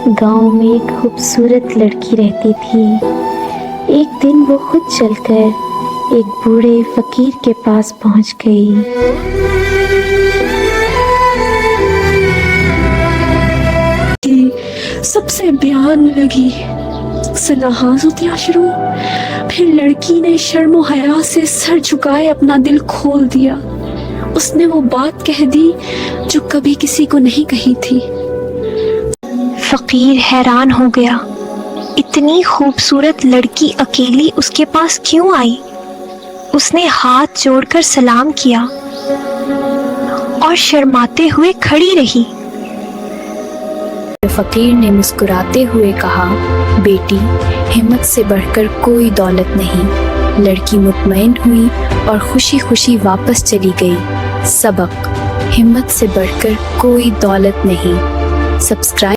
गांव में एक खूबसूरत लड़की रहती थी। एक दिन वो खुद चलकर एक बूढ़े फकीर के पास पहुंच गई। सबसे बयान लगी, सलाहात दिया शुरू। फिर लड़की ने शर्म और हया से सर झुकाए अपना दिल खोल दिया। उसने वो बात कह दी जो कभी किसी को नहीं कही थी। फकीर हैरान हो गया, इतनी खूबसूरत लड़की अकेली उसके पास क्यों आई? उसने हाथ जोड़कर सलाम किया और शर्माते हुए खड़ी रही। फकीर ने मुस्कुराते हुए कहा, बेटी, हिम्मत से बढ़कर कोई दौलत नहीं। लड़की मुतमईन हुई और खुशी खुशी वापस चली गई। सबक: हिम्मत से बढ़कर कोई दौलत नहीं। सब्सक्राइब